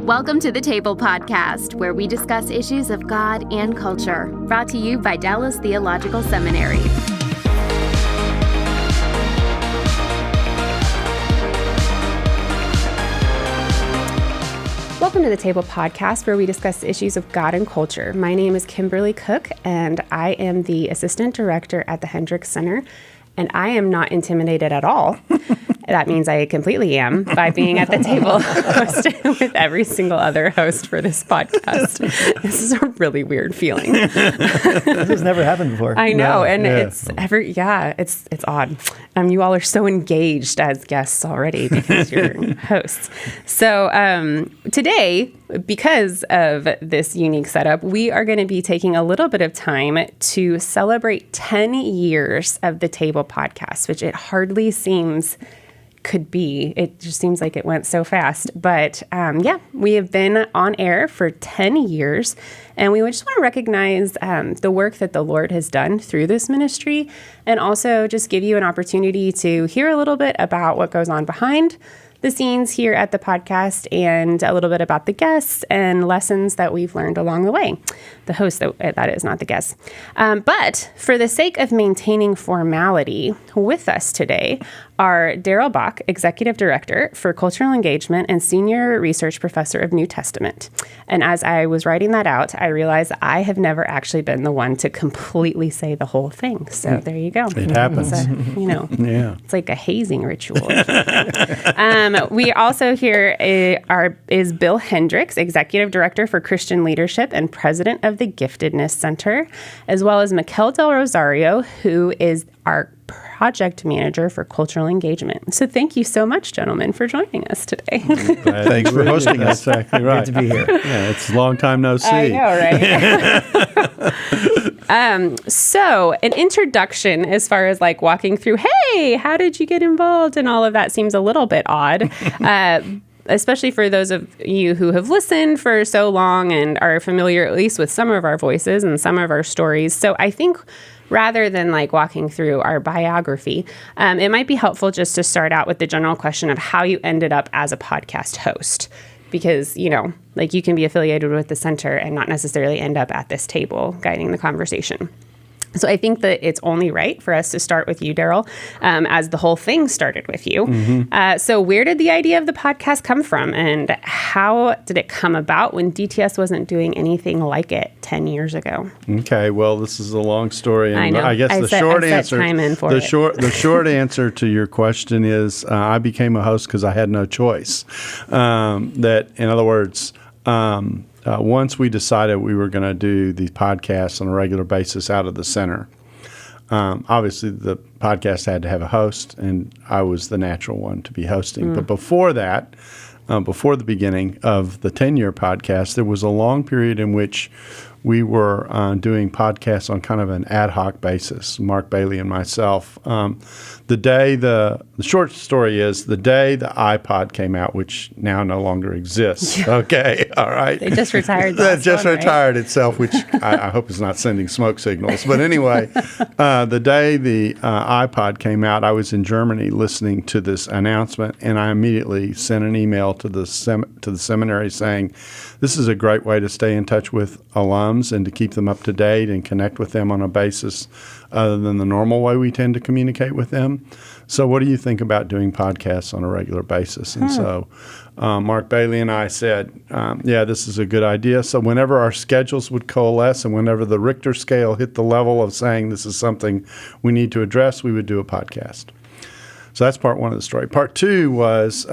Welcome to the Table Podcast, where we discuss issues of God and culture, brought to you by Dallas Theological Seminary. Welcome to the Table Podcast, where we discuss issues of God and culture. My name is Kymberli Cook, and I am the Assistant Director at the Hendricks Center, and I am not intimidated at all. That means I completely am by being at the table hosted with every single other host for this podcast. This is a really weird feeling. This has never happened before. I know, it's odd. You all are so engaged as guests already because you're hosts. So today, because of this unique setup, we are going to be taking a little bit of time to celebrate 10 years of the Table Podcast, which it hardly seems could be. It just seems like it went so fast. But we have been on air for 10 years, and we just want to recognize the work that the Lord has done through this ministry, and also just give you an opportunity to hear a little bit about what goes on behind the scenes here at the podcast, and a little bit about the guests and lessons that we've learned along the way. The host, that is, not the guests. But for the sake of maintaining formality, with us today are Darrell Bock, Executive Director for Cultural Engagement and Senior Research Professor of New Testament. And as I was writing that out, I realized I have never actually been the one to completely say the whole thing. So there you go. It happens. It's like a hazing ritual. We also here is Bill Hendricks, Executive Director for Christian Leadership and President of the Giftedness Center, as well as Mikel Del Rosario, who is our Project Manager for Cultural Engagement. So thank you so much, gentlemen, for joining us today. Thanks for hosting us. That's exactly right. Good to be here. Yeah, it's a long time no see. I know, right? So an introduction as far as like walking through, hey, how did you get involved? And all of that seems a little bit odd. Especially for those of you who have listened for so long and are familiar at least with some of our voices and some of our stories. So I think rather than like walking through our biography, it might be helpful just to start out with the general question of how you ended up as a podcast host. Because, you can be affiliated with the center and not necessarily end up at this table guiding the conversation. So I think that it's only right for us to start with you, Darrell, as the whole thing started with you. Mm-hmm. So where did the idea of the podcast come from, and how did it come about when DTS wasn't doing anything like it 10 years ago? Okay, well, this is a long story, and I know. I guess the short answer to your question is I became a host because I had no choice. That, in other words, once we decided we were going to do these podcasts on a regular basis out of the center, obviously the podcast had to have a host, and I was the natural one to be hosting. But before that, before the beginning of the 10-year podcast, there was a long period in which we were doing podcasts on kind of an ad hoc basis, Mark Bailey and myself. The short story is the day the iPod came out, which now no longer exists. Yeah. Okay, all right. They just retired retired itself, which I hope is not sending smoke signals. But anyway, the day the iPod came out, I was in Germany listening to this announcement, and I immediately sent an email to the seminary saying, this is a great way to stay in touch with alums and to keep them up to date and connect with them on a basis other than the normal way we tend to communicate with them. So what do you think about doing podcasts on a regular basis? And so Mark Bailey and I said, this is a good idea. So whenever our schedules would coalesce and whenever the Richter scale hit the level of saying this is something we need to address, we would do a podcast. So that's part one of the story. Part two was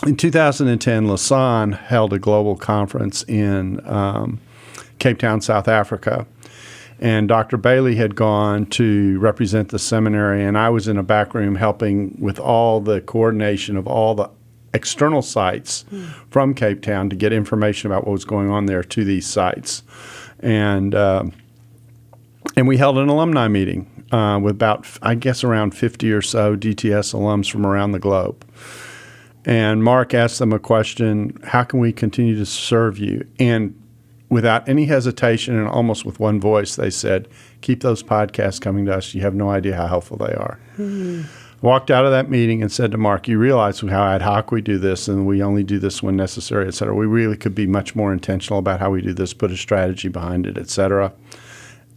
in 2010, Lausanne held a global conference in Cape Town, South Africa. And Dr. Bailey had gone to represent the seminary, and I was in a back room helping with all the coordination of all the external sites from Cape Town to get information about what was going on there to these sites. And we held an alumni meeting with about, I guess, around 50 or so DTS alums from around the globe. And Mark asked them a question, how can we continue to serve you? And without any hesitation and almost with one voice, they said, keep those podcasts coming to us. You have no idea how helpful they are. Walked out of that meeting and said to Mark, you realize how ad hoc we do this, and we only do this when necessary, et cetera. We really could be much more intentional about how we do this, put a strategy behind it, et cetera.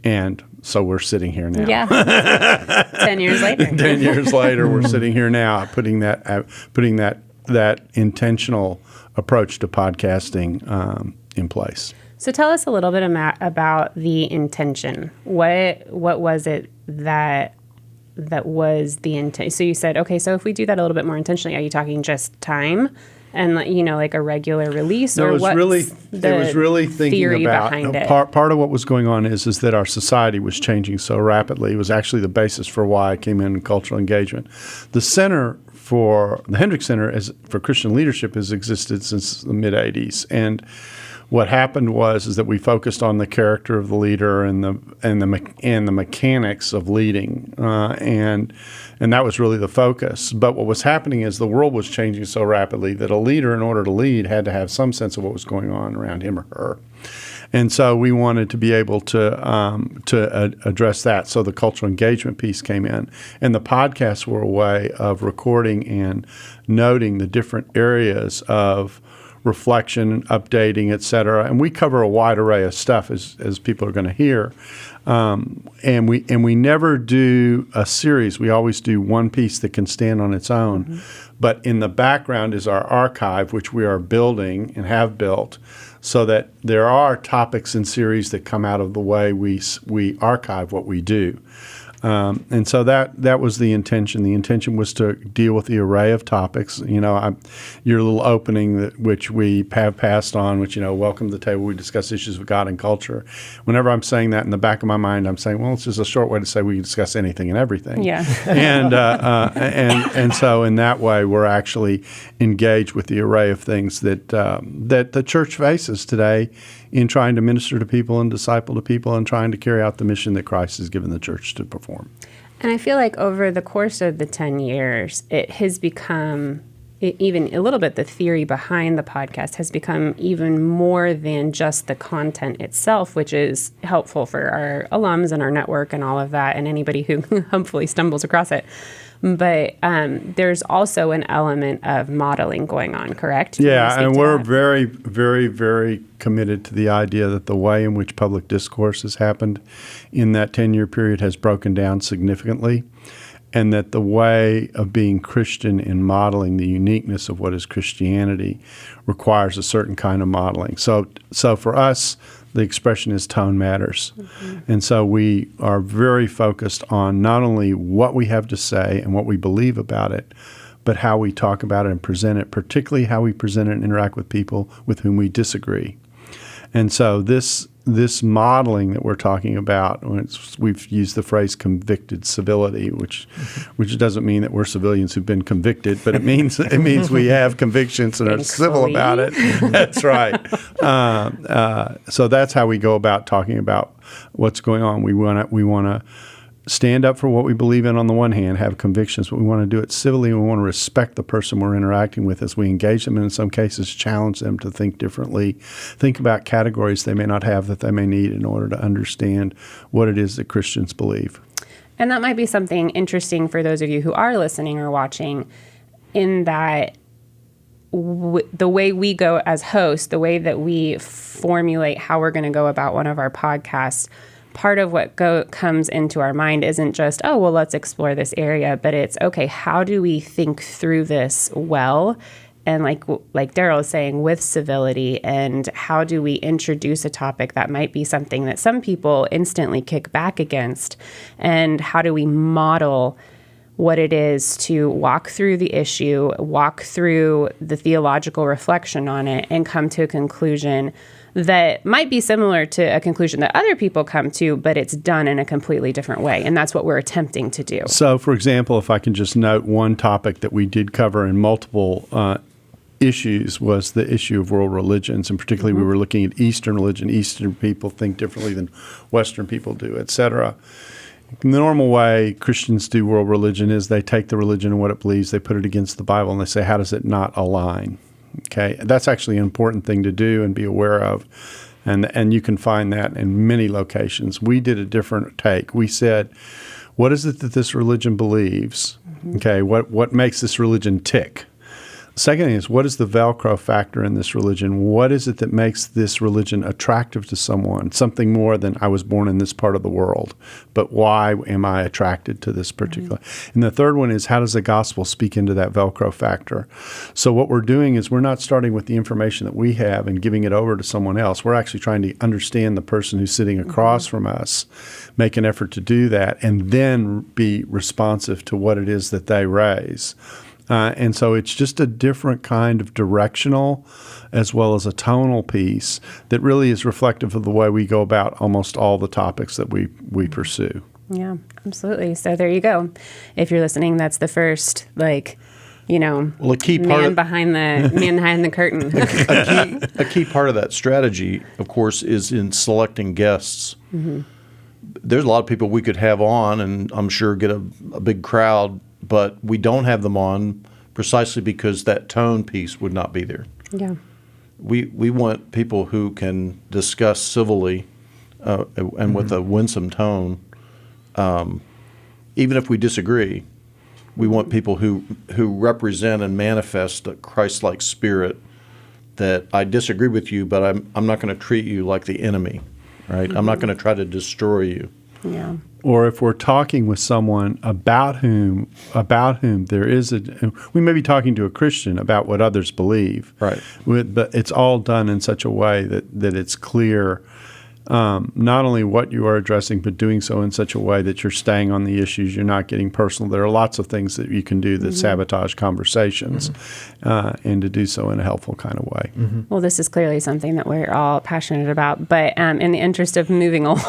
And so we're sitting here now. Yeah. 10 years later. 10 years later, we're sitting here now putting that intentional approach to podcasting in place. So tell us a little bit about the intention. What was it that was the intent? So you said, okay, so if we do that a little bit more intentionally, are you talking just time and like a regular release? No, or it was really thinking about behind it? Part of what was going on is that our society was changing so rapidly. It was actually the basis for why I came in cultural engagement. The Hendricks Center for Christian Leadership has existed since the mid-'80s, and what happened is that we focused on the character of the leader and the mechanics of leading, and that was really the focus. But what was happening is the world was changing so rapidly that a leader, in order to lead, had to have some sense of what was going on around him or her. And so we wanted to be able to address that. So the cultural engagement piece came in, and the podcasts were a way of recording and noting the different areas of reflection, updating, et cetera. And we cover a wide array of stuff, as people are going to hear. And we never do a series. We always do one piece that can stand on its own. Mm-hmm. But in the background is our archive, which we are building and have built, so that there are topics and series that come out of the way we archive what we do. And so that was the intention. The intention was to deal with the array of topics. Your little opening, which we have passed on, which, welcome to the table. We discuss issues of God and culture. Whenever I'm saying that in the back of my mind, I'm saying, well, it's just a short way to say we can discuss anything and everything. Yeah. And so in that way, we're actually engaged with the array of things that the church faces today in trying to minister to people and disciple to people and trying to carry out the mission that Christ has given the church to perform. And I feel like over the course of the 10 years, it has become, even a little bit, the theory behind the podcast has become even more than just the content itself, which is helpful for our alums and our network and all of that, and anybody who hopefully stumbles across it. But there's also an element of modeling going on, correct? Yeah, and we're very, very, very committed to the idea that the way in which public discourse has happened in that 10-year period has broken down significantly, and that the way of being Christian in modeling the uniqueness of what is Christianity requires a certain kind of modeling. So for us, the expression is tone matters. Mm-hmm. And so we are very focused on not only what we have to say and what we believe about it, but how we talk about it and present it, particularly how we present it and interact with people with whom we disagree. And so this modeling that we're talking about, we've used the phrase convicted civility, which doesn't mean that we're civilians who've been convicted, but it means we have convictions and are civil about it. That's right. So that's how we go about talking about what's going on. We want to stand up for what we believe in on the one hand, have convictions, but we want to do it civilly, and we want to respect the person we're interacting with as we engage them, and in some cases challenge them to think differently, think about categories they may not have that they may need in order to understand what it is that Christians believe. And that might be something interesting for those of you who are listening or watching, in that the way we go as hosts, the way that we formulate how we're going to go about one of our podcasts, part of what comes into our mind isn't just, oh, well, let's explore this area, but it's, okay, how do we think through this well? And like Darrell is saying, with civility, and how do we introduce a topic that might be something that some people instantly kick back against? And how do we model what it is to walk through the issue, walk through the theological reflection on it, and come to a conclusion that might be similar to a conclusion that other people come to, but it's done in a completely different way. And that's what we're attempting to do. So, for example, if I can just note one topic that we did cover in multiple issues was the issue of world religions, and particularly we were looking at Eastern religion. Eastern people think differently than Western people do, et cetera. The normal way Christians do world religion is they take the religion and what it believes, they put it against the Bible, and they say, how does it not align? Okay, that's actually an important thing to do and be aware of, and you can find that in many locations. We did a different take. We said, what is it that this religion believes, Okay, what makes this religion tick? Second thing is, what is the Velcro factor in this religion? What is it that makes this religion attractive to someone? Something more than I was born in this part of the world, but why am I attracted to this particular? And the third one is, how does the gospel speak into that Velcro factor? So what we're doing is we're not starting with the information that we have and giving it over to someone else. We're actually trying to understand the person who's sitting across from us, make an effort to do that, and then be responsive to what it is that they raise. And so it's just a different kind of directional as well as a tonal piece that really is reflective of the way we go about almost all the topics that we pursue. Yeah, absolutely. So there you go. If you're listening, that's the first, a key part man behind the curtain. A key part of that strategy, of course, is in selecting guests. Mm-hmm. There's a lot of people we could have on, and I'm sure get a big crowd, but we don't have them on precisely because that tone piece would not be there. Yeah. We want people who can discuss civilly and with a winsome tone. Even if we disagree, we want people who represent and manifest a Christ-like spirit that I disagree with you, but I'm not going to treat you like the enemy, right? Mm-hmm. I'm not going to try to destroy you. Yeah. Or if we're talking with someone about whom there is we may be talking to a Christian about what others believe, right? But it's all done in such a way that it's clear not only what you are addressing, but doing so in such a way that you're staying on the issues. You're not getting personal. There are lots of things that you can do that sabotage conversations, and to do so in a helpful kind of way. Mm-hmm. Well, this is clearly something that we're all passionate about. But in the interest of moving along,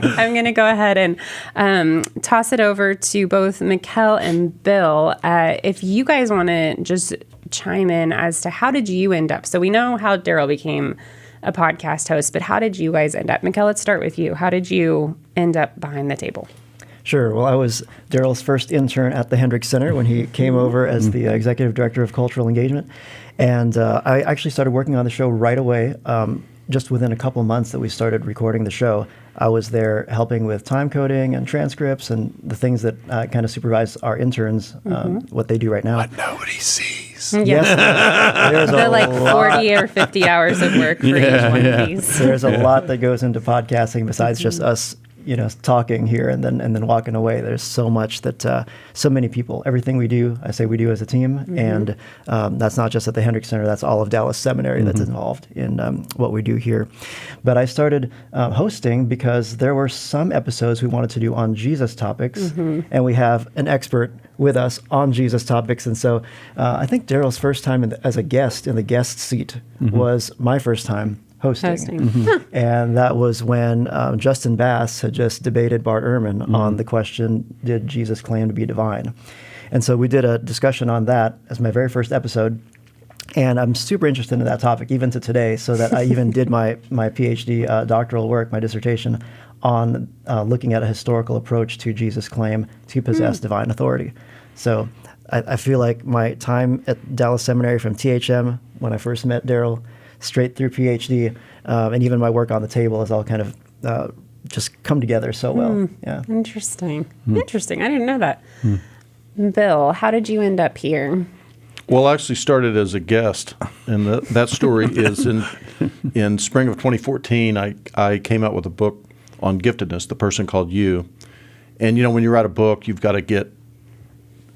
I'm going to go ahead and toss it over to both Mikkel and Bill. If you guys want to just chime in as to how did you end up? So we know how Darrell became a podcast host, but how did you guys end up? Mikkel, let's start with you. How did you end up behind the table? Sure. Well, I was Darrell's first intern at the Hendricks Center when he came over as the executive director of cultural engagement. And I actually started working on the show right away. Just within a couple of months that we started recording the show, I was there helping with time coding and transcripts and the things that kind of supervise our interns, what they do right now. What nobody sees. Yes, there's the 40 or 50 hours of work for each one of these. There's a lot that goes into podcasting besides just us, talking here and then walking away. There's so much that so many people, everything we do, I say we do as a team, and that's not just at the Hendricks Center. That's all of Dallas Seminary that's involved in what we do here. But I started hosting because there were some episodes we wanted to do on Jesus topics, and we have an expert with us on Jesus topics. And so I think Darrell's first time as a guest in the guest seat was my first time hosting. And that was when Justin Bass had just debated Bart Ehrman on the question, did Jesus claim to be divine? And so we did a discussion on that as my very first episode. And I'm super interested in that topic, even to today, so that I even did my PhD doctoral work, my dissertation, on looking at a historical approach to Jesus' claim to possess divine authority. So I feel like my time at Dallas Seminary from THM, when I first met Darrell, straight through PhD, and even my work on the table has all kind of just come together so well. Yeah. Interesting. Interesting. I didn't know that. Bill, how did you end up here? Well, I actually started as a guest, and that story is in spring of 2014, I came out with a book on giftedness, The Person Called You. And, when you write a book, you've got to get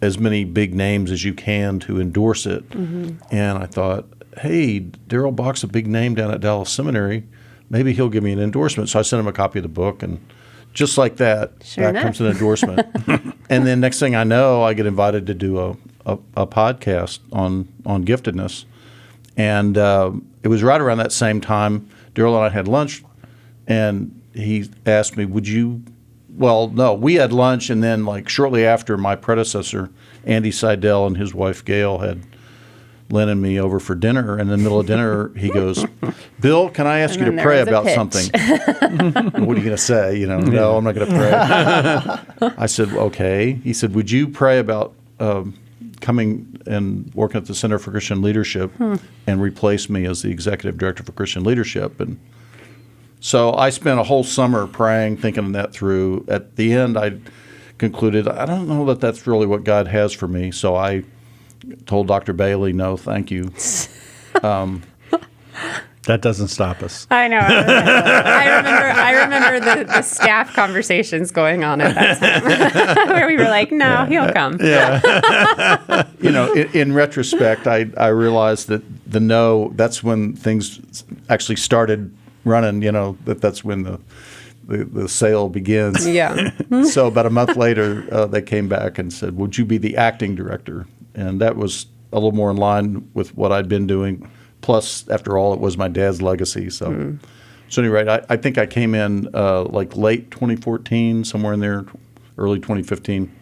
as many big names as you can to endorse it. And I thought, hey, Darrell Bock's a big name down at Dallas Seminary. Maybe he'll give me an endorsement. So I sent him a copy of the book, and just like that, back comes an endorsement. And then next thing I know, I get invited to do a podcast on giftedness. And it was right around that same time, Darrell and I had lunch, and he asked me, we had lunch, and then shortly after, my predecessor, Andy Seidel, and his wife, Gail, had lended me over for dinner. And in the middle of dinner, he goes, Bill, can I ask you to pray about something? What are you going to say? No, I'm not going to pray. I said, okay. He said, would you pray about coming and working at the Center for Christian Leadership and replace me as the Executive Director for Christian Leadership? And so I spent a whole summer praying, thinking that through. At the end, I concluded, I don't know that that's really what God has for me. So I told Dr. Bailey, no, thank you. That doesn't stop us. I know. I remember the staff conversations going on at that time where we were like, no, he'll come. Yeah. In retrospect, I realized that the no, that's when things actually started running, that's when the sale begins. Yeah. So about a month later, they came back and said, would you be the acting director? And that was a little more in line with what I'd been doing. Plus, after all, it was my dad's legacy. So, So anyway, I think I came in like late 2014, somewhere in there, early 2015.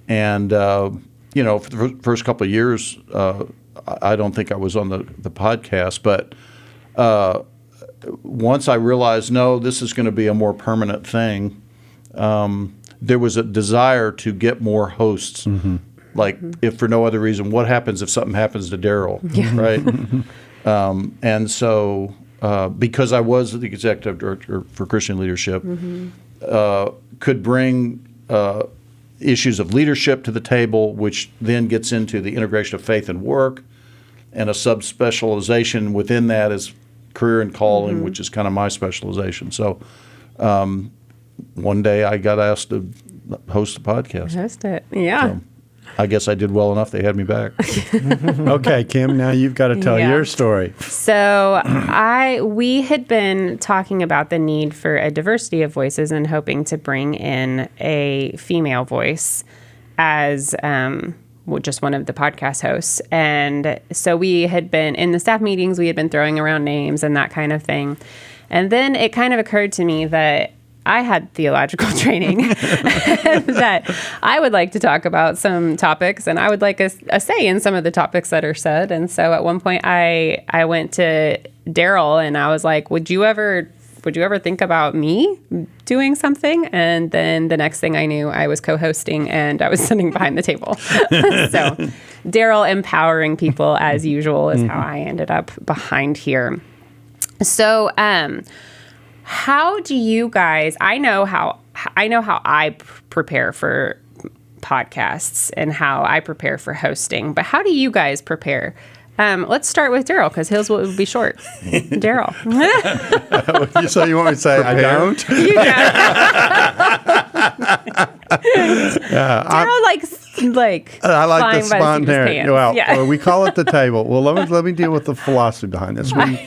And, for the first couple of years, I don't think I was on the podcast. But once I realized, no, this is going to be a more permanent thing, there was a desire to get more hosts. Mm-hmm. Like, if for no other reason, what happens if something happens to Darrell, right? And so, because I was the executive director for Christian leadership, could bring issues of leadership to the table, which then gets into the integration of faith and work, and a subspecialization within that is career and calling, which is kind of my specialization. So, one day I got asked to host a podcast. Host it, yeah. So, I guess I did well enough. They had me back. Okay, Kim, now you've got to tell your story. So we had been talking about the need for a diversity of voices and hoping to bring in a female voice as just one of the podcast hosts. And so we had been in the staff meetings, we had been throwing around names and that kind of thing. And then it kind of occurred to me that I had theological training, that I would like to talk about some topics, and I would like a say in some of the topics that are said. And so at one point I went to Darrell and I was like, would you ever think about me doing something? And then the next thing I knew, I was co-hosting and I was sitting behind the table. So Darrell empowering people as usual is how I ended up behind here. So, how do you guys? I know how I prepare for podcasts and how I prepare for hosting, but how do you guys prepare? Let's start with Darrell because his will be short. Darrell. So you want me to say I don't? You Darrell likes I like the flying by the seat of his spontaneity. pants. Well, Yeah. we call it the table. Well, let me deal with the philosophy behind this. We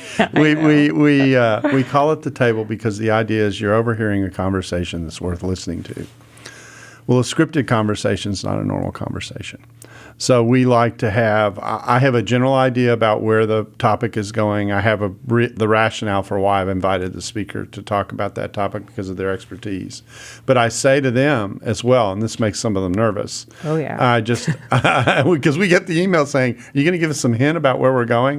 call it the table because the idea is you're overhearing a conversation that's worth listening to. Well, a scripted conversation is not a normal conversation. So we like to have, I have a general idea about where the topic is going. I have the rationale for why I've invited the speaker to talk about that topic because of their expertise. But I say to them as well, and this makes some of them nervous. Oh, yeah. Because we get the email saying, are you going to give us some hint about where we're going?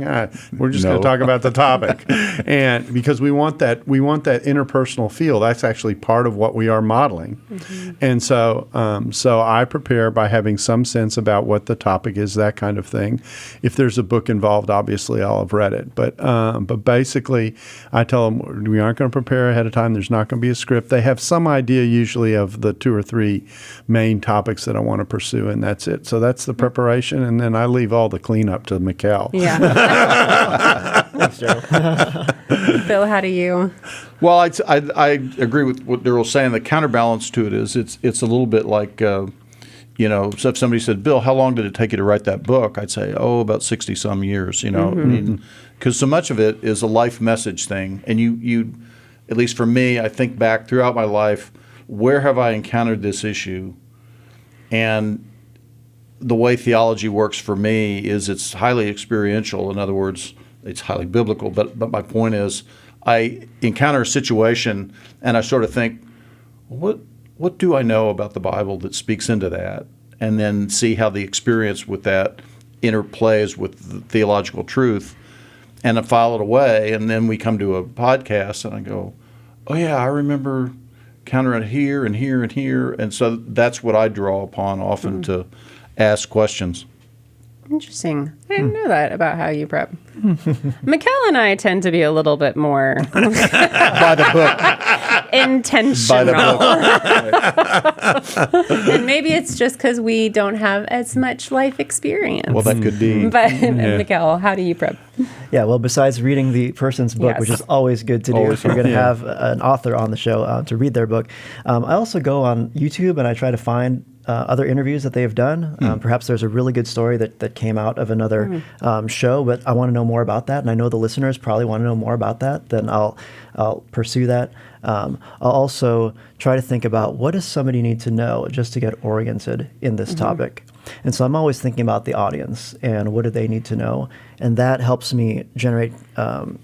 We're just going to talk about the topic. And because we want that interpersonal feel. That's actually part of what we are modeling. And so I prepare by having some sense about what the topic is, that kind of thing. If there's a book involved, obviously I'll have read it. But basically, I tell them we aren't going to prepare ahead of time. There's not going to be a script. They have some idea usually of the 2 or 3 main topics that I want to pursue, and that's it. So that's the preparation, and then I leave all the cleanup to Mikkel. Yeah. Thanks, Joe. Bill, how do you? Well, I agree with what Darrell's saying. The counterbalance to it is it's a little bit like, so if somebody said, Bill, how long did it take you to write that book? I'd say, about 60-some years, I mean, because so much of it is a life message thing. And you, at least for me, I think back throughout my life, where have I encountered this issue? And the way theology works for me is it's highly experiential. In other words, it's highly biblical. But my point is, I encounter a situation and I sort of think, what do I know about the Bible that speaks into that? And then see how the experience with that interplays with the theological truth. And I file it away. And then we come to a podcast and I go, oh, yeah, I remember encountering it here and here and here. And so that's what I draw upon often to ask questions. Interesting. I didn't know that about how you prep. Mikkel and I tend to be a little bit more By the book. intentional. Right. And maybe it's just because we don't have as much life experience. Well, that could be. But Mikkel, how do you prep? Yeah, well, besides reading the person's book, Yes. which is always good to do Always if you're going to fun. have an author on the show to read their book, I also go on YouTube and I try to find other interviews that they've done. Perhaps there's a really good story that came out of another show, but I want to know more about that, and I know the listeners probably want to know more about that. Then I'll pursue that. I'll also try to think about what does somebody need to know just to get oriented in this topic. And so I'm always thinking about the audience and what do they need to know. And that helps me generate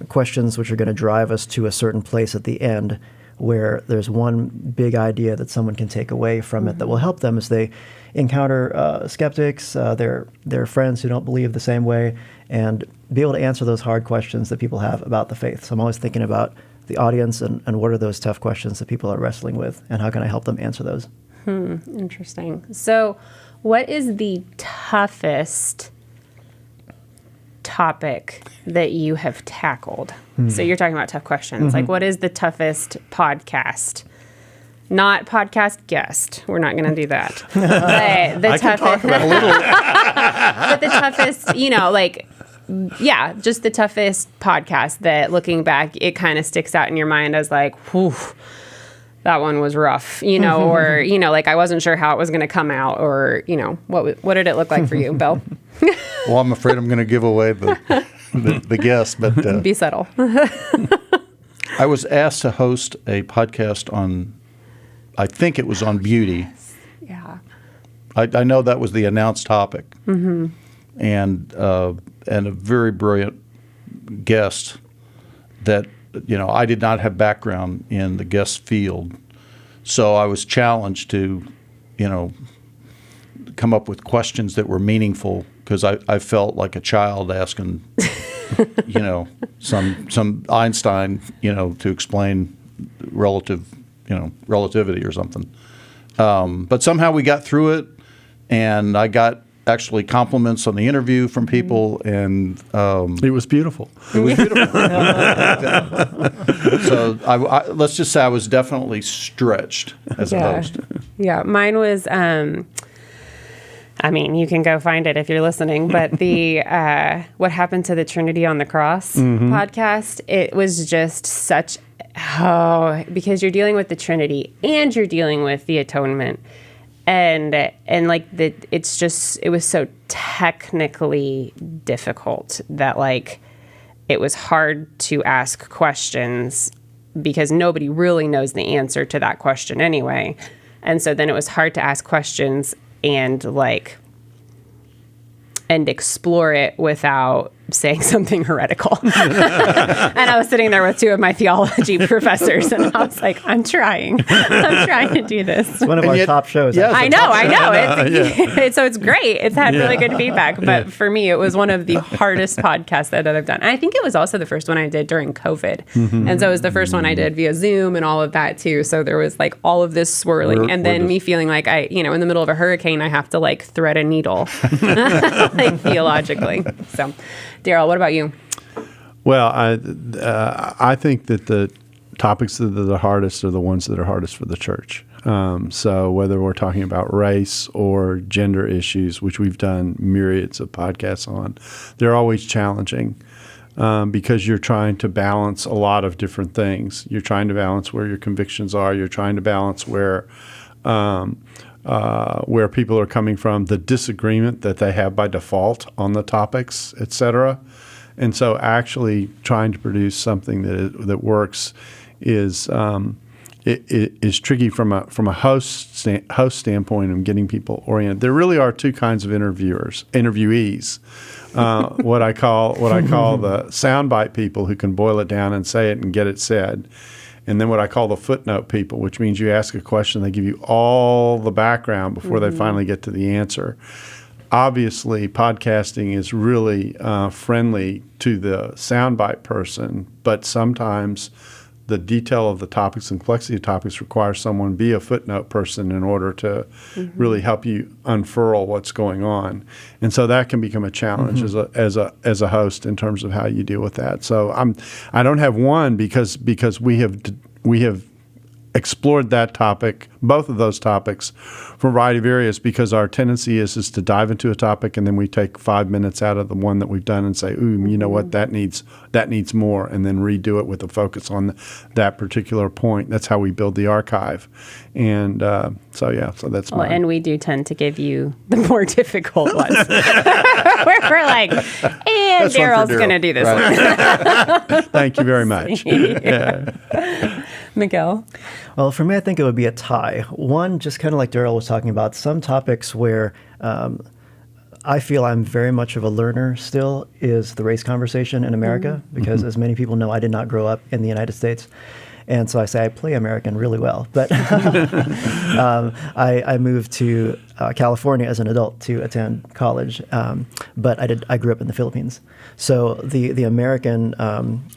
questions which are going to drive us to a certain place at the end where there's one big idea that someone can take away from it that will help them as they encounter skeptics, their friends who don't believe the same way, and be able to answer those hard questions that people have about the faith. So I'm always thinking about the audience and what are those tough questions that people are wrestling with, and how can I help them answer those? Interesting. So what is the toughest topic that you have tackled? So you're talking about tough questions. Like, what is the toughest podcast? Not podcast guest. We're not going to do that. But the I can talk about a little. but the toughest, just the toughest podcast that, looking back, it kind of sticks out in your mind as like, whew, that one was rough, or, like I wasn't sure how it was going to come out, or, what did it look like for you, Bill? Well, I'm afraid I'm going to give away the guess, but Be subtle. I was asked to host a podcast on, I think it was on beauty. Yeah. I know that was the announced topic, and a very brilliant guest that I did not have background in the guest field, so I was challenged to come up with questions that were meaningful because I felt like a child asking some Einstein to explain relativity or something. But somehow we got through it, and I got actually compliments on the interview from people, and It was beautiful. it was beautiful. So let's just say I was definitely stretched as a host. Yeah, mine was, you can go find it if you're listening, but the What Happened to the Trinity on the Cross podcast, it was just such, because you're dealing with the Trinity and you're dealing with the atonement. And like it was so technically difficult that like it was hard to ask questions because nobody really knows the answer to that question anyway. And so then it was hard to ask questions and explore it without saying something heretical. And I was sitting there with two of my theology professors, and I was like, I'm trying to do this. It's one of our top shows. Yeah, I know. So it's great. It's had really good feedback. But for me, it was one of the hardest podcasts that I've done. And I think it was also the first one I did during COVID. And so it was the first one I did via Zoom and all of that too. So there was like all of this swirling. And then me feeling like in the middle of a hurricane, I have to like thread a needle like theologically. So Darrell, what about you? Well, I think that the topics that are the hardest are the ones that are hardest for the church. So whether we're talking about race or gender issues, which we've done myriads of podcasts on, they're always challenging because you're trying to balance a lot of different things. You're trying to balance where your convictions are. You're trying to balance where people are coming from, the disagreement that they have by default on the topics, et cetera. And so actually trying to produce something that works is tricky from a host standpoint of getting people oriented. There really are two kinds of interviewees. What I call the soundbite people who can boil it down and say it and get it said. And then what I call the footnote people, which means you ask a question, they give you all the background before they finally get to the answer. Obviously, podcasting is really friendly to the soundbite person, but sometimes the detail of the topics and complexity of topics requires someone be a footnote person in order to really help you unfurl what's going on. And so that can become a challenge as a host in terms of how you deal with that. So I don't have one because we have explored that topic, both of those topics, from a variety of areas, because our tendency is to dive into a topic and then we take 5 minutes out of the one that we've done and say, ooh, you know what, that needs more, and then redo it with a focus on that particular point. That's how we build the archive. And so that's mine. And we do tend to give you the more difficult ones. We're like, and Darrell's going to do this one. Thank you very much. Mikkel? Well, for me, I think it would be a tie. One, just kind of like Darrell was talking about, some topics where I feel I'm very much of a learner still is the race conversation in America, because as many people know, I did not grow up in the United States. And so I say I play American really well. But I moved to California as an adult to attend college. But I grew up in the Philippines. So the American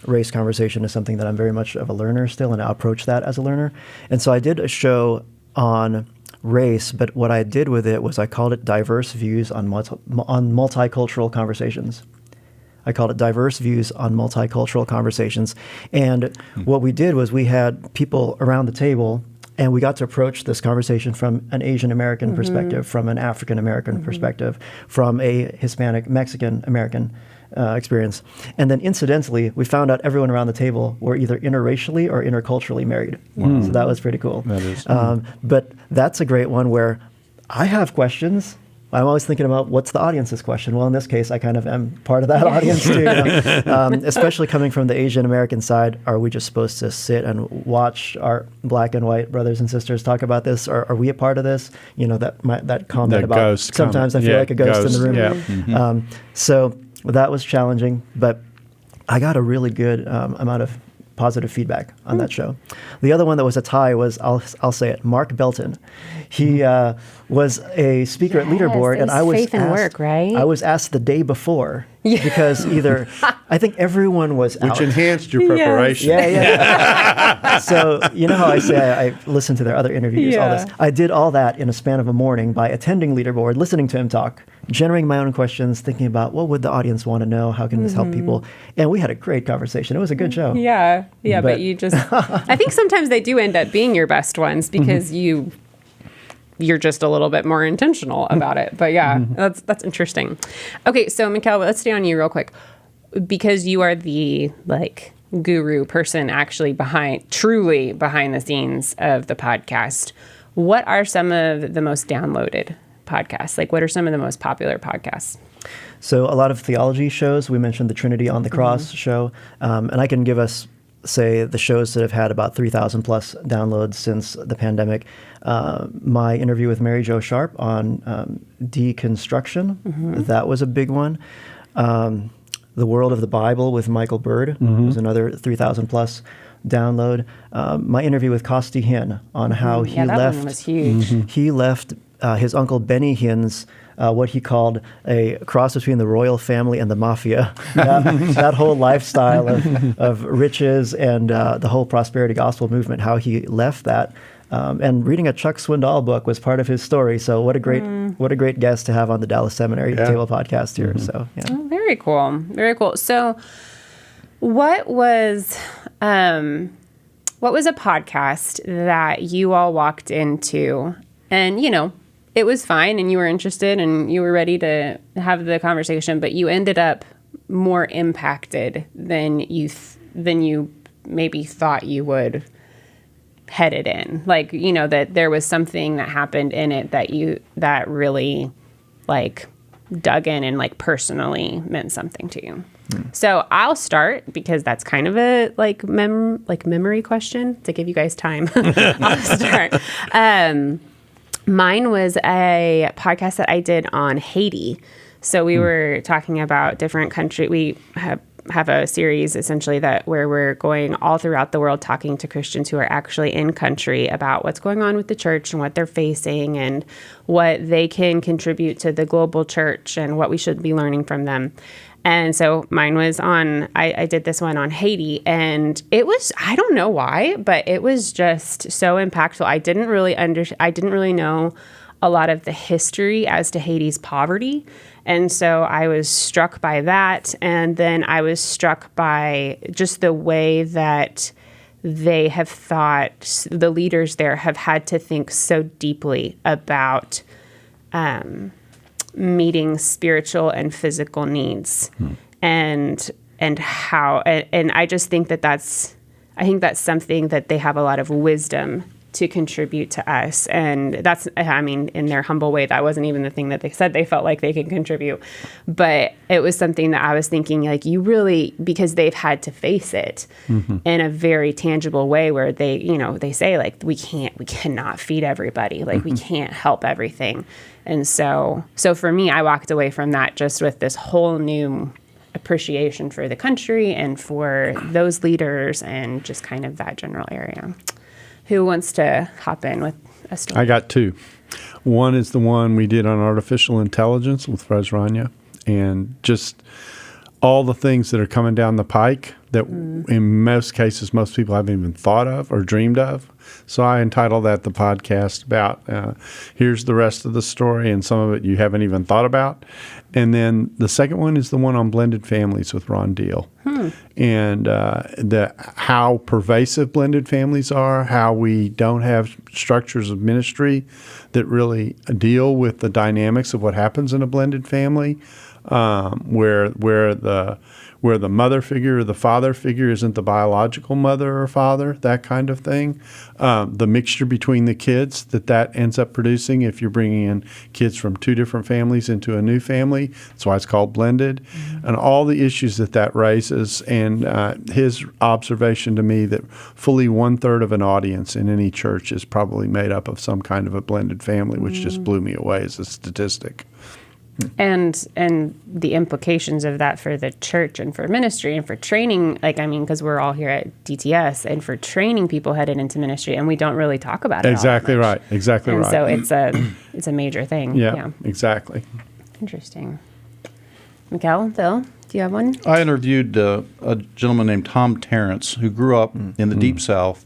race conversation is something that I'm very much of a learner still, and I approach that as a learner. And so I did a show on race, but what I did with it was I called it Diverse Views on Multicultural Conversations. I called it Diverse Views on Multicultural Conversations. And what we did was we had people around the table, and we got to approach this conversation from an Asian American perspective, from an African American perspective, from a Hispanic Mexican American experience. And then incidentally, we found out everyone around the table were either interracially or interculturally married. Wow. So that was pretty cool. That is. But that's a great one where I have questions. I'm always thinking about what's the audience's question. Well, in this case, I kind of am part of that audience too. You know? Especially coming from the Asian American side, are we just supposed to sit and watch our black and white brothers and sisters talk about this? Or are we a part of this? You know, that comment about sometimes I feel like a ghost in the room. Yeah. So that was challenging, but I got a really good amount of positive feedback on that show. The other one that was a tie was, I'll say it, Mark Belton. He was a speaker at Leaderboard, and I was Faith and Work, right? I was asked the day before because either I think everyone was out. Which enhanced your preparation. Yeah. So you know how I say I listened to their other interviews, all this. I did all that in a span of a morning by attending Leaderboard, listening to him talk, generating my own questions, thinking about what would the audience want to know, how can this help people, and we had a great conversation. It was a good show. Yeah, but you just, I think sometimes they do end up being your best ones because you're just a little bit more intentional about it. But that's interesting. Okay, so Mikkel, let's stay on you real quick, because you are the guru person actually truly behind the scenes of the podcast. What are some of the most downloaded podcasts? What are some of the most popular podcasts? So a lot of theology shows. We mentioned the Trinity on the Cross show. And I can give us, say, the shows that have had about 3,000 plus downloads since the pandemic. My interview with Mary Jo Sharp on deconstruction, that was a big one. The World of the Bible with Michael Bird was another 3,000 plus download. My interview with Costi Hinn on how he left. One was huge. He left his uncle Benny Hinn's what he called a cross between the royal family and the mafia. That whole lifestyle of riches and the whole prosperity gospel movement, how he left that. And reading a Chuck Swindoll book was part of his story. So what a great guest to have on the Dallas Seminary Table podcast here. So Oh, very cool. Very cool. So what was a podcast that you all walked into and, it was fine and you were interested and you were ready to have the conversation, but you ended up more impacted than you maybe thought you would headed in? That there was something that happened in it that really dug in and personally meant something to you. So I'll start because that's kind of a memory question to give you guys time. I'll start. Mine was a podcast that I did on Haiti. So we were talking about different countries. We have a series essentially where we're going all throughout the world talking to Christians who are actually in country about what's going on with the church and what they're facing and what they can contribute to the global church and what we should be learning from them. And so mine was I did this one on Haiti, and it was, I don't know why, but it was just so impactful. I didn't really know a lot of the history as to Haiti's poverty. And so I was struck by that. And then I was struck by just the way that they have thought, the leaders there have had to think so deeply about meeting spiritual and physical needs, and how, and I just think I think that's something that they have a lot of wisdom to contribute to us. And that's, I mean, in their humble way, that wasn't even the thing that they said they felt like they could contribute. But it was something that I was thinking, like, you really, because they've had to face it in a very tangible way where they, you know, they say, like, we cannot feed everybody. Like, we can't help everything. And so for me, I walked away from that just with this whole new appreciation for the country and for those leaders and just kind of that general area. Who wants to hop in with a story? I got two. One is the one we did on artificial intelligence with Rania, and just all the things that are coming down the pike that in most cases most people haven't even thought of or dreamed of. So I entitled that the podcast about here's the rest of the story, and some of it you haven't even thought about. And then the second one is the one on blended families with Ron Deal. And how pervasive blended families are, how we don't have structures of ministry that really deal with the dynamics of what happens in a blended family, where the mother figure or the father figure isn't the biological mother or father, that kind of thing. The mixture between the kids that ends up producing if you're bringing in kids from two different families into a new family. That's why it's called blended. And all the issues that raises. And his observation to me that fully 1/3 of an audience in any church is probably made up of some kind of a blended family, which just blew me away as a statistic. And the implications of that for the church and for ministry and for training, like, I mean, because we're all here at DTS, and for training people headed into ministry, and we don't really talk about it. Exactly all that right. Exactly and right. So it's a major thing. Yeah, exactly. Interesting. Mikkel, Phil, do you have one? I interviewed a gentleman named Tom Terrence who grew up in the Deep South,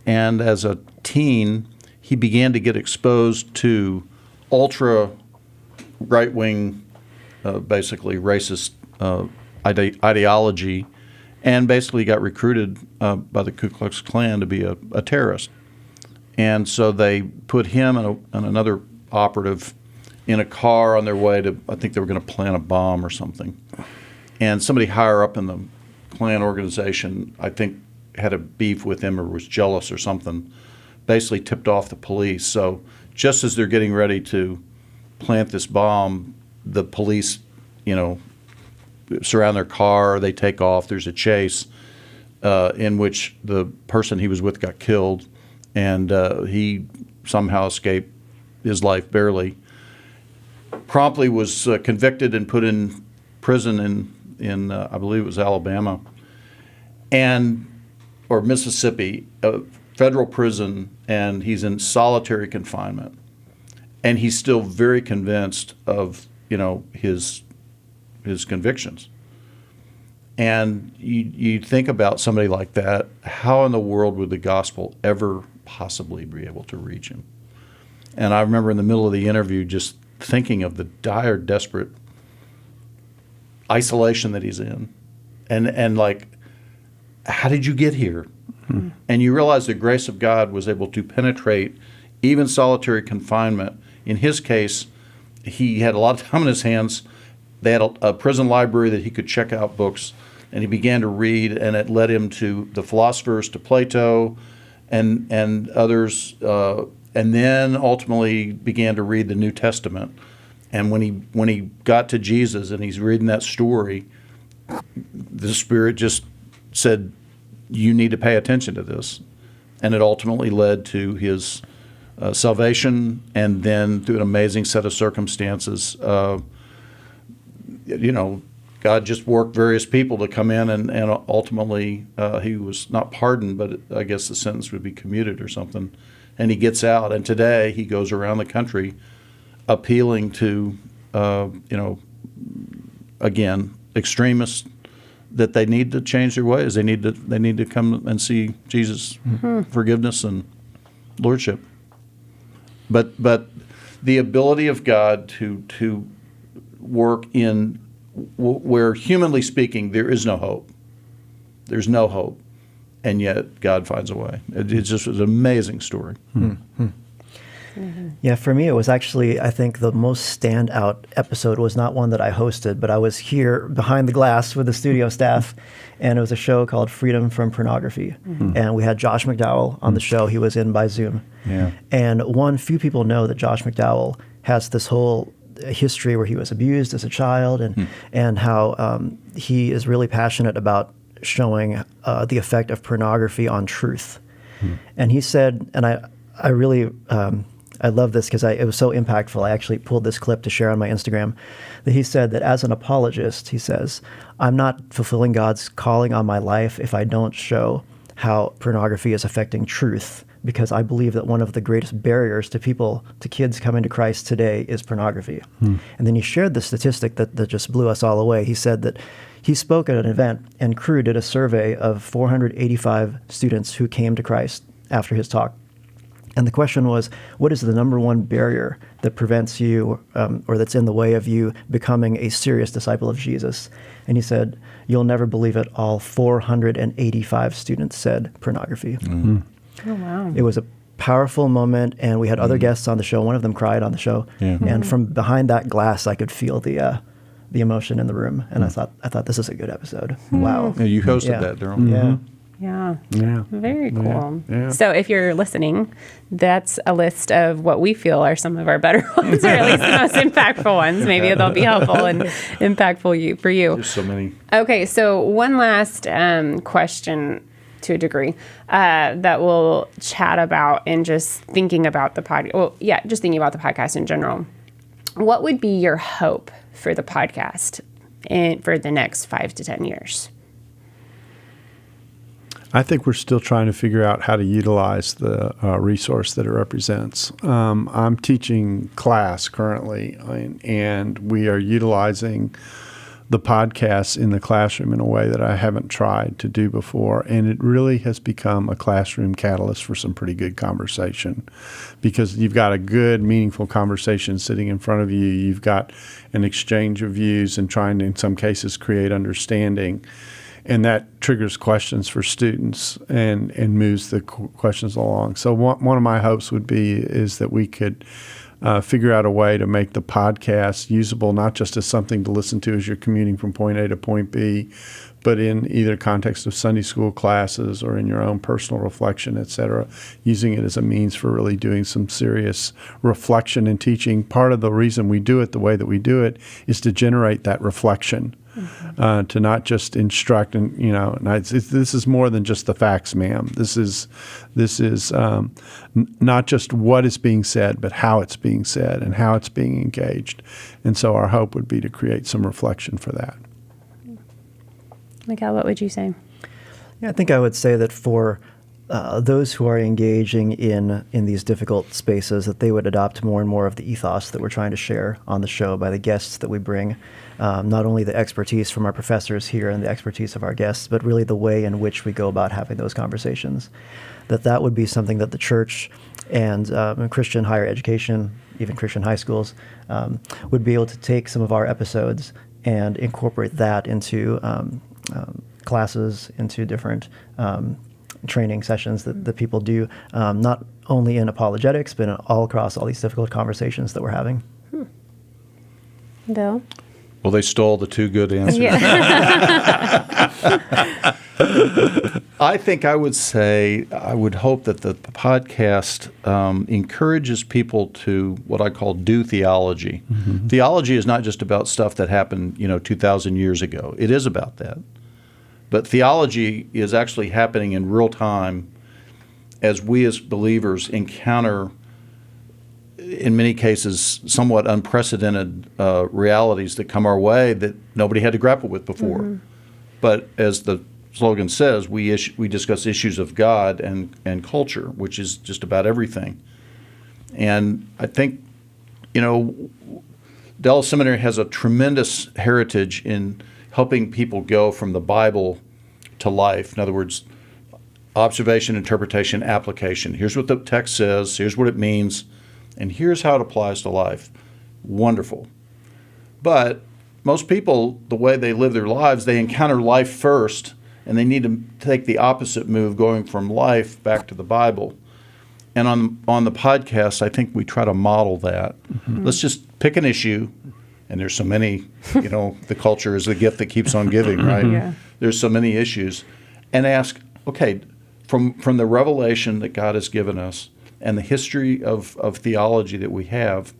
and as a teen, he began to get exposed to ultra right-wing, basically racist ideology, and basically got recruited by the Ku Klux Klan to be a terrorist. And so they put him and another operative in a car on their way to, I think they were going to plant a bomb or something. And somebody higher up in the Klan organization, I think, had a beef with him or was jealous or something, basically tipped off the police. So just as they're getting ready to plant this bomb, the police, surround their car, they take off, there's a chase in which the person he was with got killed, and he somehow escaped his life barely. Promptly was convicted and put in prison in I believe it was Alabama or Mississippi, federal prison, and he's in solitary confinement. And he's still very convinced of, his convictions. And you think about somebody like that, how in the world would the gospel ever possibly be able to reach him? And I remember in the middle of the interview just thinking of the dire, desperate isolation that he's in. And like, how did you get here? And you realize the grace of God was able to penetrate even solitary confinement. In his case, he had a lot of time on his hands. They had a prison library that he could check out books, and he began to read, and it led him to the philosophers, to Plato and others, and then ultimately began to read the New Testament. And when he got to Jesus and he's reading that story, the Spirit just said, you need to pay attention to this. And it ultimately led to his salvation, and then through an amazing set of circumstances, God just worked various people to come in, and ultimately he was not pardoned, but I guess the sentence would be commuted or something, and he gets out. And today he goes around the country appealing to, again, extremists that they need to change their ways. They need to come and see Jesus' forgiveness and lordship. But the ability of God to work in where, humanly speaking, there is no hope. There's no hope. and yet God finds a way. It's just an amazing story. Yeah, for me, it was actually, I think the most standout episode was not one that I hosted, but I was here behind the glass with the studio staff, and it was a show called Freedom from Pornography. And we had Josh McDowell on the show. He was in by Zoom. Yeah. And few people know that Josh McDowell has this whole history where he was abused as a child, and how he is really passionate about showing the effect of pornography on truth. And he said, and I really... I love this because it was so impactful. I actually pulled this clip to share on my Instagram. That he said that as an apologist, he says, I'm not fulfilling God's calling on my life if I don't show how pornography is affecting truth, because I believe that one of the greatest barriers to kids coming to Christ today is pornography. And then he shared the statistic that just blew us all away. He said that he spoke at an event, and Crew did a survey of 485 students who came to Christ after his talk. And the question was, what is the number one barrier that prevents you or that's in the way of you becoming a serious disciple of Jesus? And he said, you'll never believe it, all 485 students said pornography. Oh, wow. It was a powerful moment, and we had other guests on the show. One of them cried on the show. And from behind that glass, I could feel the emotion in the room. And I thought, this is a good episode. Wow. Yeah, you hosted that, Darrell. Yeah. Yeah. Yeah. Very cool. Yeah. So if you're listening, that's a list of what we feel are some of our better ones, or at least the most impactful ones. Maybe they'll be helpful and impactful for you. There's so many. Okay, so one last question to a degree that we'll chat about, and just thinking about the podcast. Well, yeah, just thinking about the podcast in general. What would be your hope for the podcast for the next 5 to 10 years? I think we're still trying to figure out how to utilize the resource that it represents. I'm teaching class currently, and we are utilizing the podcasts in the classroom in a way that I haven't tried to do before. And it really has become a classroom catalyst for some pretty good conversation, because you've got a good, meaningful conversation sitting in front of you. You've got an exchange of views and trying to, in some cases, create understanding. And that triggers questions for students and moves the questions along. So one of my hopes is that we could figure out a way to make the podcast usable, not just as something to listen to as you're commuting from point A to point B, but in either context of Sunday school classes or in your own personal reflection, et cetera, using it as a means for really doing some serious reflection and teaching. Part of the reason we do it the way that we do it is to generate that reflection. To not just instruct, and this is more than just the facts, ma'am. This is not just what is being said, but how it's being said and how it's being engaged. And so our hope would be to create some reflection for that. Mikkel, what would you say? Yeah, I think I would say that for those who are engaging in these difficult spaces, that they would adopt more and more of the ethos that we're trying to share on the show by the guests that we bring. Not only the expertise from our professors here and the expertise of our guests, but really the way in which we go about having those conversations. That would be something that the church and Christian higher education, even Christian high schools, would be able to take some of our episodes and incorporate that into classes, into different training sessions that people do, not only in apologetics, but all across all these difficult conversations that we're having. Bill? Well, they stole the two good answers. Yeah. I think I would say, I would hope that the podcast encourages people to what I call do theology. Mm-hmm. Theology is not just about stuff that happened, 2,000 years ago. It is about that. But theology is actually happening in real time as we as believers encounter, in many cases, somewhat unprecedented realities that come our way that nobody had to grapple with before. Mm-hmm. But as the slogan says, we discuss issues of God and culture, which is just about everything. And I think, Dallas Seminary has a tremendous heritage in helping people go from the Bible to life. In other words, observation, interpretation, application. Here's what the text says, here's what it means, and here's how it applies to life. Wonderful. But most people, the way they live their lives, they encounter life first, and they need to take the opposite move, going from life back to the Bible. And on the podcast, I think we try to model that. Let's just pick an issue, and there's so many, the culture is the gift that keeps on giving, right? Yeah. There's so many issues. And ask, okay, from the revelation that God has given us and the history of theology that we have,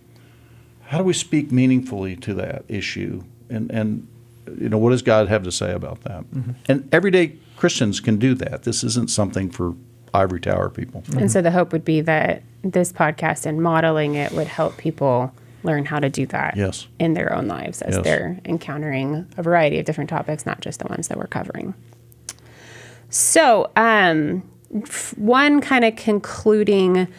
how do we speak meaningfully to that issue? And what does God have to say about that? And everyday Christians can do that. This isn't something for ivory tower people. And so the hope would be that this podcast and modeling it would help people learn how to do that Yes. in their own lives as Yes. they're encountering a variety of different topics, not just the ones that we're covering. So one kind of concluding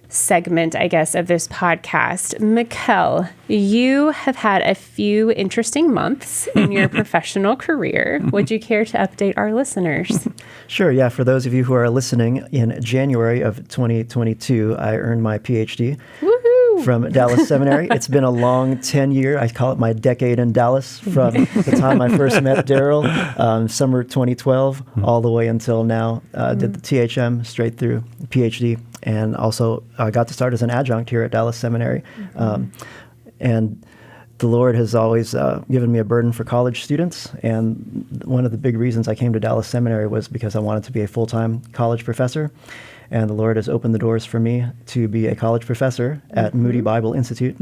segment, I guess, of this podcast. Mikkel, you have had a few interesting months in your professional career. Would you care to update our listeners? Sure, yeah. For those of you who are listening, in January of 2022, I earned my PhD. Woohoo! From Dallas Seminary. It's been a long 10-year, I call it my decade in Dallas, from the time I first met Darrell, summer 2012, all the way until now. Did the THM straight through PhD, and also got to start as an adjunct here at Dallas Seminary. And the Lord has always given me a burden for college students, and one of the big reasons I came to Dallas Seminary was because I wanted to be a full-time college professor. And the Lord has opened the doors for me to be a college professor at Moody Bible Institute.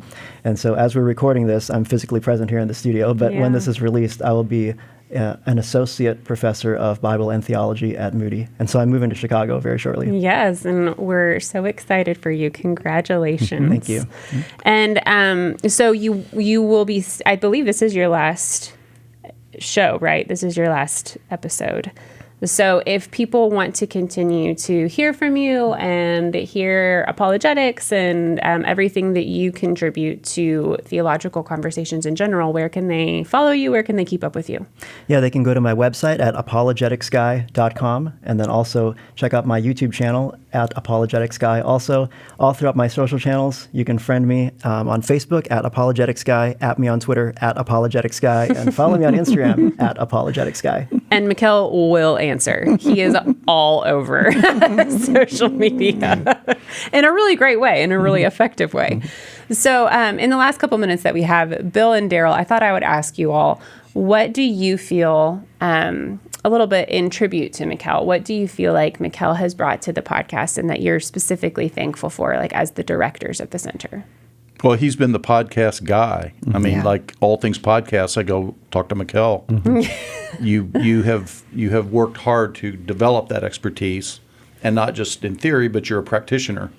And so as we're recording this, I'm physically present here in the studio, but when this is released, I will be an associate professor of Bible and theology at Moody. And so I'm moving to Chicago very shortly. Yes, and we're so excited for you. Congratulations. Thank you. And so you will be, I believe this is your last show, right? This is your last episode. So if people want to continue to hear from you and hear apologetics and everything that you contribute to theological conversations in general, where can they follow you? Where can they keep up with you? Yeah, they can go to my website at apologeticsguy.com, and then also check out my YouTube channel at apologeticsguy. Also, all throughout my social channels, you can friend me on Facebook at apologeticsguy, at me on Twitter at apologeticsguy, and follow me on Instagram at apologeticsguy. And Mikkel will answer. He is all over social media in a really great way, in a really effective way. So in the last couple minutes that we have, Bill and Darrell, I thought I would ask you all, what do you feel, a little bit in tribute to Mikkel, what do you feel like Mikkel has brought to the podcast and that you're specifically thankful for, like as the directors of the center? Well, he's been the podcast guy. I mean, like all things podcasts, I go talk to Mikkel. You have worked hard to develop that expertise, and not just in theory, but you're a practitioner.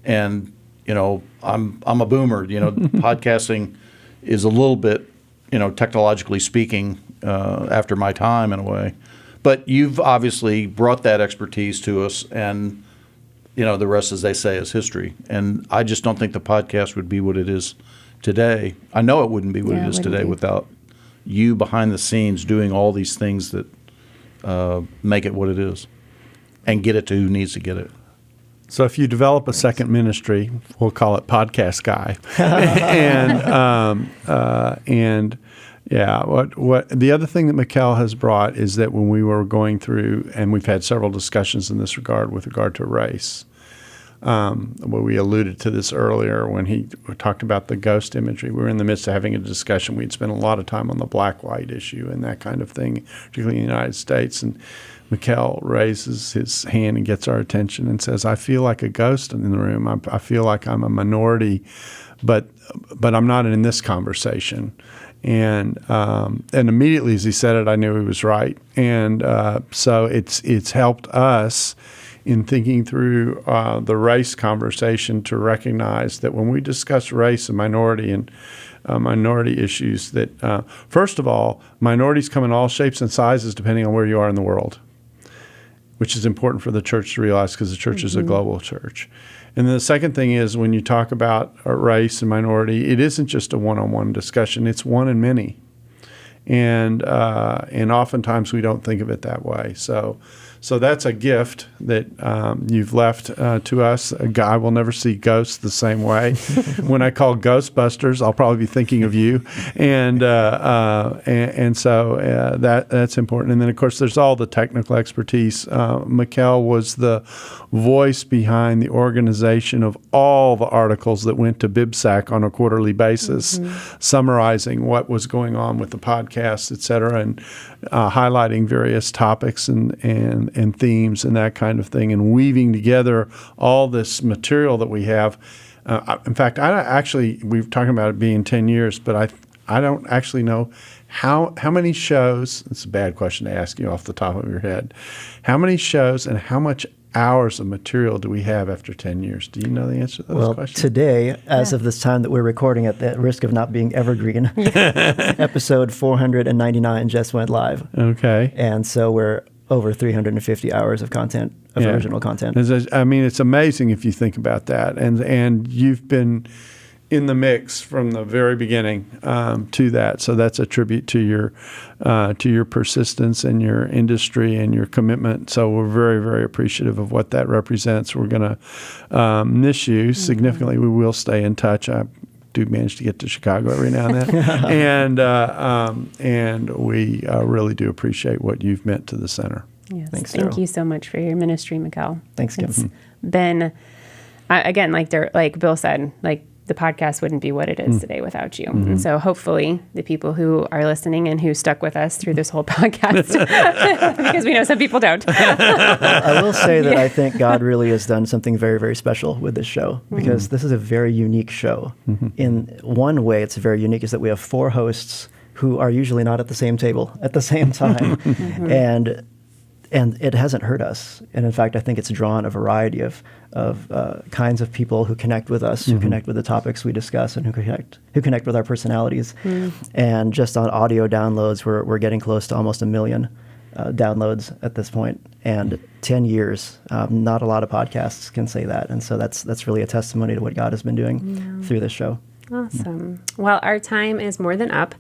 And I'm a boomer. Podcasting is a little bit, technologically speaking, after my time in a way. But you've obviously brought that expertise to us, and the rest, as they say, is history. And I just don't think the podcast would be what it is today. I know it wouldn't be what it is today without you behind the scenes doing all these things that make it what it is and get it to who needs to get it. So if you develop a second ministry, we'll call it Podcast Guy. and what the other thing that Mikkel has brought is that when we were going through, and we've had several discussions in this regard with regard to race, where we alluded to this earlier when he talked about the ghost imagery. We were in the midst of having a discussion. We'd spent a lot of time on the black-white issue and that kind of thing, particularly in the United States. And Mikkel raises his hand and gets our attention and says, I feel like a ghost in the room. I feel like I'm a minority, but I'm not in this conversation. And immediately as he said it, I knew he was right. And so it's helped us in thinking through the race conversation to recognize that when we discuss race and minority and minority issues, that first of all, minorities come in all shapes and sizes depending on where you are in the world, which is important for the church to realize because the church is a global church. And then the second thing is when you talk about race and minority, it isn't just a one-on-one discussion. It's one and many. and oftentimes we don't think of it that way. So that's a gift that you've left to us. I will never see ghosts the same way. When I call Ghostbusters, I'll probably be thinking of you, and so that's important. And then of course there's all the technical expertise. Mikkel was the voice behind the organization of all the articles that went to BibSac on a quarterly basis, summarizing what was going on with the podcast, et cetera, and highlighting various topics and themes and that kind of thing, and weaving together all this material that we have. In fact, we were talking about it being 10 years, but I don't actually know how many shows. It's a bad question to ask you off the top of your head. How many shows and how much hours of material do we have after 10 years? Do you know the answer to those questions? Well, today, as of this time that we're recording, at the risk of not being evergreen, episode 499 just went live. Okay. And so we're over 350 hours of content, original content. I mean, it's amazing if you think about that. And you've been in the mix from the very beginning to that. So that's a tribute to your persistence and your industry and your commitment. So we're very, very appreciative of what that represents. We're going to miss you significantly. We will stay in touch. I do manage to get to Chicago every now and then, and we really do appreciate what you've meant to the center. Yes, Thanks, thank Darrell. you so much for your ministry, Mikkel. Thanks, Kim. It's been, again, like Bill said, like the podcast wouldn't be what it is today without you. And so hopefully the people who are listening and who stuck with us through this whole podcast, because we know some people don't. I will say that I think God really has done something very, very special with this show, because this is a very unique show. In one way, it's very unique is that we have 4 hosts who are usually not at the same table at the same time. And it hasn't hurt us. And in fact, I think it's drawn a variety of kinds of people who connect with us, who connect with the topics we discuss, and who connect with our personalities. And just on audio downloads, we're getting close to almost 1 million downloads at this point. And 10 years, not a lot of podcasts can say that. And so that's really a testimony to what God has been doing through this show. Awesome. Well, our time is more than up,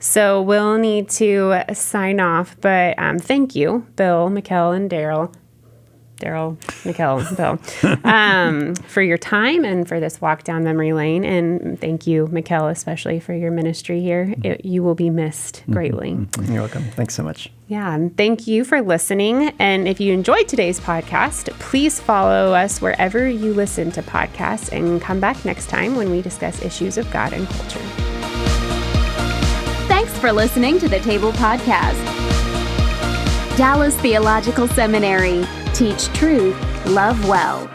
so we'll need to sign off. But thank you, Bill, Mikkel, and Darrell, Mikkel, Bill, for your time and for this walk down memory lane. And thank you, Mikkel, especially for your ministry here. You will be missed greatly. You're welcome. Thanks so much. Yeah, and thank you for listening. And if you enjoyed today's podcast, please follow us wherever you listen to podcasts and come back next time when we discuss issues of God and culture. Thanks for listening to the Table Podcast. Dallas Theological Seminary. Teach truth, love well.